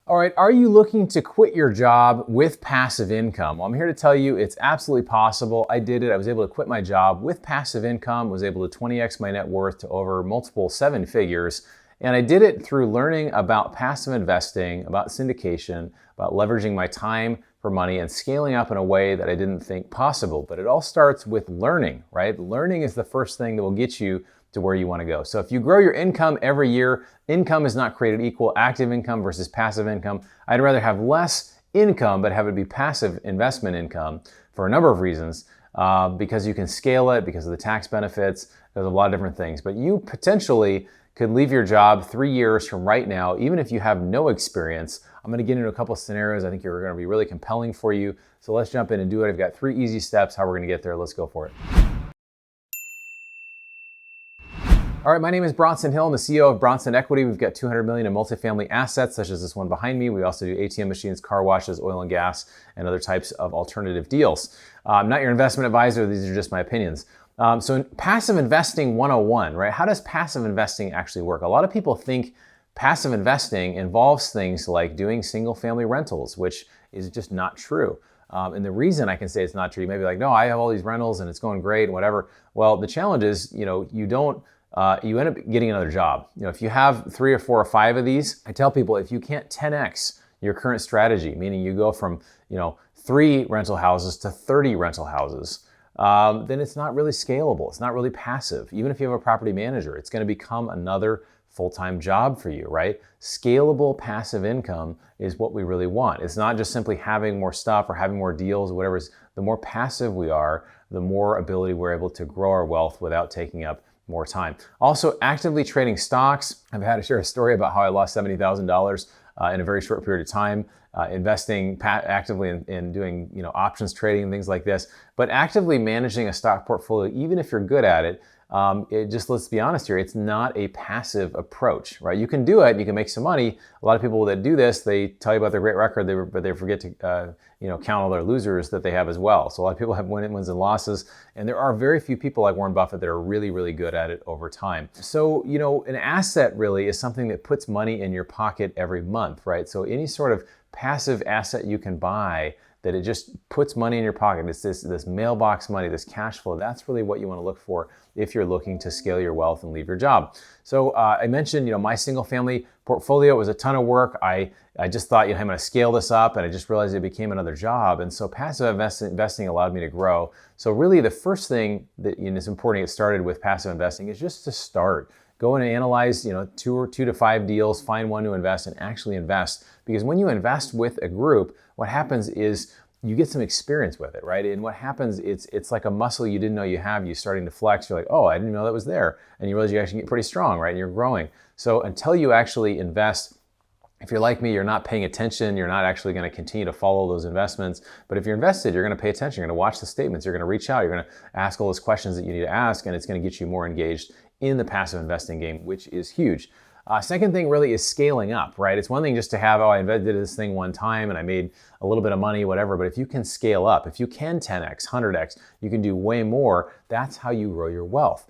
All right, are you looking to quit your job with passive income? Well, I'm here to tell you it's absolutely possible. I did it. I was able to quit my job with passive income, was able to 20x my net worth to over multiple seven figures. And I did it through learning about passive investing, about syndication, about leveraging my time for money and scaling up in a way that I didn't think possible. But it all starts with learning, right? Learning is the first thing that will get you to where you want to go. So if you grow your income every year, income is not created equal. Active income versus passive income. I'd rather have less income but have it be passive investment income for a number of reasons, because you can scale it, because of the tax benefits, there's a lot of different things. But you potentially could leave your job 3 years from right now, even if you have no experience. I'm going to get into a couple of scenarios I think are going to be really compelling for you. So let's jump in and do it. I've got 3 easy steps how we're going to get there. Let's go for it. All right, my name is Bronson Hill. I'm the CEO of Bronson Equity. We've got $200 million in multifamily assets, such as this one behind me. We also do ATM machines, car washes, oil and gas, and other types of alternative deals. I'm not your investment advisor. These are just my opinions. So in passive investing 101, right? How does passive investing actually work? A lot of people think passive investing involves things like doing single family rentals, which is just not true. And the reason I can say it's not true, you may be like, no, I have all these rentals and it's going great and whatever. Well, the challenge is, you end up getting another job. If you have 3 or 4 or 5 of these, I tell people if you can't 10x your current strategy, meaning you go from 3 rental houses to 30 rental houses, then it's not really scalable. It's not really passive. Even if you have a property manager, it's going to become another full-time job for you, right? Scalable passive income is what we really want. It's not just simply having more stuff or having more deals or whatever. The more passive we are, the more ability we're able to grow our wealth without taking up more time. Also, actively trading stocks. I've had to share a story about how I lost $70,000 in a very short period of time, investing actively in doing options trading and things like this. But actively managing a stock portfolio, even if you're good at it, let's be honest here, it's not a passive approach, right? You can do it, you can make some money. A lot of people that do this, they tell you about their great record, but they forget to count all their losers that they have as well. So a lot of people have wins and losses, and there are very few people like Warren Buffett that are really, really good at it over time. So, an asset really is something that puts money in your pocket every month, right? So any sort of passive asset you can buy that it just puts money in your pocket. It's this mailbox money, this cash flow. That's really what you want to look for if you're looking to scale your wealth and leave your job. So I mentioned, my single family portfolio was a ton of work. I just thought, I'm going to scale this up, and I just realized it became another job. And so passive investing allowed me to grow. So really the first thing that is important to get started with passive investing is just to start. Go in and analyze, 2 to 5 deals, find one to invest and actually invest. Because when you invest with a group, what happens is you get some experience with it, right? And what happens, it's like a muscle you didn't know you have. You're starting to flex. You're like, oh, I didn't know that was there. And you realize you actually get pretty strong, right? And you're growing. So until you actually invest, if you're like me, you're not paying attention. You're not actually going to continue to follow those investments. But if you're invested, you're going to pay attention. You're going to watch the statements. You're going to reach out. You're going to ask all those questions that you need to ask, and it's going to get you more engaged in the passive investing game, which is huge. Second thing really is scaling up, right? It's one thing just to have, I invested in this thing one time and I made a little bit of money, whatever. But if you can scale up, if you can 10x, 100x, you can do way more. That's how you grow your wealth.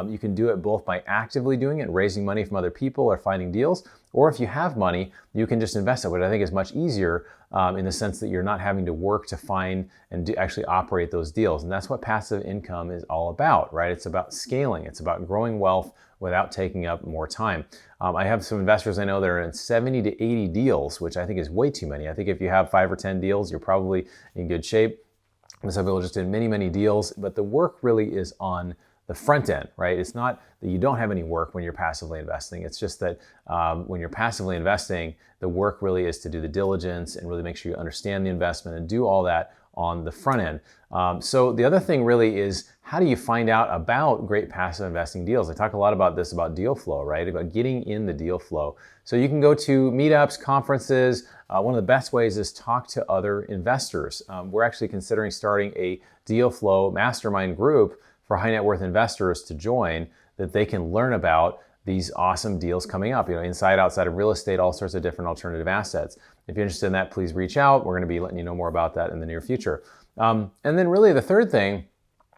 You can do it both by actively doing it, raising money from other people or finding deals, or if you have money, you can just invest it, which I think is much easier in the sense that you're not having to work to find and actually operate those deals. And that's what passive income is all about, right? It's about scaling. It's about growing wealth without taking up more time. I have some investors I know that are in 70 to 80 deals, which I think is way too many. I think if you have 5 or 10 deals, you're probably in good shape. Some people are just in many, many deals, but the work really is on the front end, right? It's not that you don't have any work when you're passively investing. It's just that when you're passively investing, the work really is to do the diligence and really make sure you understand the investment and do all that on the front end. So the other thing really is, how do you find out about great passive investing deals? I talk a lot about this, about deal flow, right? About getting in the deal flow. So you can go to meetups, conferences. One of the best ways is talk to other investors. We're actually considering starting a deal flow mastermind group for high net worth investors to join, that they can learn about these awesome deals coming up, inside, outside of real estate, all sorts of different alternative assets. If you're interested in that, please reach out. We're going to be letting you know more about that in the near future. And then really the third thing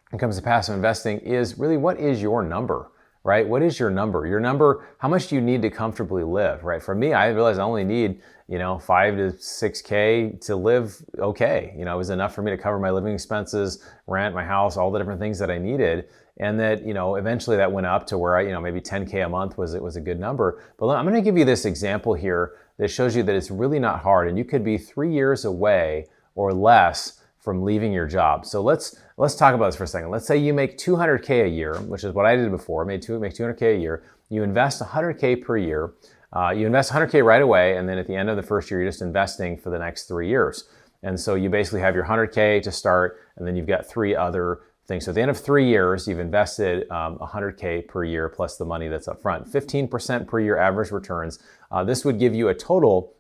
when it comes to passive investing is really, what is your number, right? What is your number? Your number, how much do you need to comfortably live, right? For me, I realize I only need 5 to 6K to live okay. It was enough for me to cover my living expenses, rent, my house, all the different things that I needed. And that, eventually that went up to where maybe 10K a month was a good number. But I'm going to give you this example here that shows you that it's really not hard, and you could be 3 years away or less from leaving your job. So let's talk about this for a second. Let's say you make 200K a year, which is what I did before. Make 200K a year. You invest 100K per year. You invest 100K right away, and then at the end of the first year, you're just investing for the next 3 years. And so you basically have your 100K to start, and then you've got 3 other things. So at the end of 3 years, you've invested 100K per year plus the money that's up front. 15% per year average returns. This would give you a total,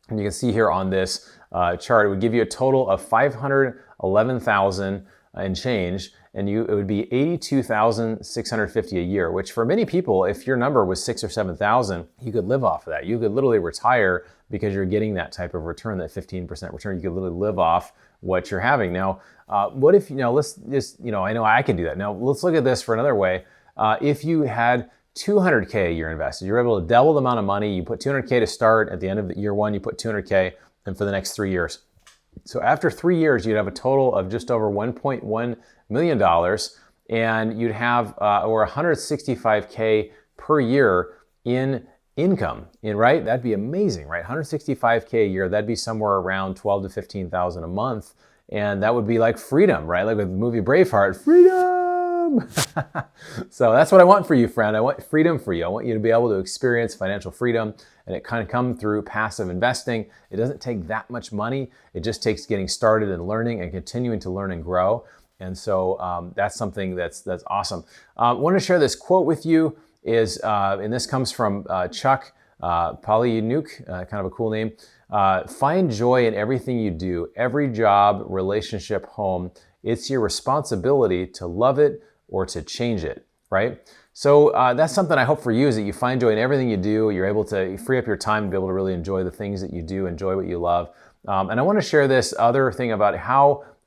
and you can see here on this chart, it would give you a total of 511,000 and change, and it would be 82,650 a year, which for many people, if your number was 6,000 or 7,000, you could live off of that. You could literally retire because you're getting that type of return, that 15% return. You could literally live off what you're having. Now, what if, let's just, I know I could do that. Now, let's look at this for another way. If you had 200K a year invested, you're able to double the amount of money. You put 200K to start. At the end of year 1, you put 200K, and for the next 3 years. So after 3 years, you'd have a total of just over $1.1 million, and you'd have over 165K per year in income, right? That'd be amazing, right? 165K a year, that'd be somewhere around 12 to 15,000 a month, and that would be like freedom, right? Like with the movie Braveheart, freedom! So that's what I want for you, friend. I want freedom for you. I want you to be able to experience financial freedom, and it kind of come through passive investing. It doesn't take that much money. It just takes getting started and learning and continuing to learn and grow. And so that's something that's awesome. I want to share this quote with you, and this comes from Chuck Palahniuk, kind of a cool name. Find joy in everything you do, every job, relationship, home. It's your responsibility to love it or to change it, right? So that's something I hope for you, is that you find joy in everything you do. You're able to free up your time to be able to really enjoy the things that you do, enjoy what you love. And I want to share this other thing about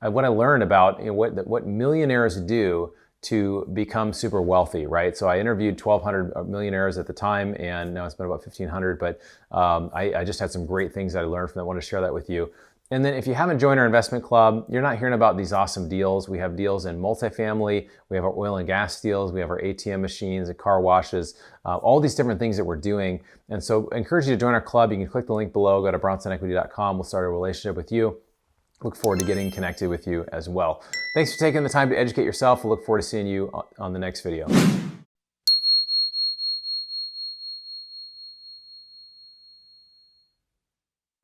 what I learned about what millionaires do to become super wealthy, right? So I interviewed 1,200 millionaires at the time, and now it's been about 1,500, but I just had some great things that I learned from that. I want to share that with you. And then if you haven't joined our investment club, you're not hearing about these awesome deals. We have deals in multifamily, we have our oil and gas deals, we have our ATM machines and car washes, all these different things that we're doing. And so I encourage you to join our club. You can click the link below, go to BronsonEquity.com. We'll start a relationship with you. Look forward to getting connected with you as well. Thanks for taking the time to educate yourself. We'll look forward to seeing you on the next video.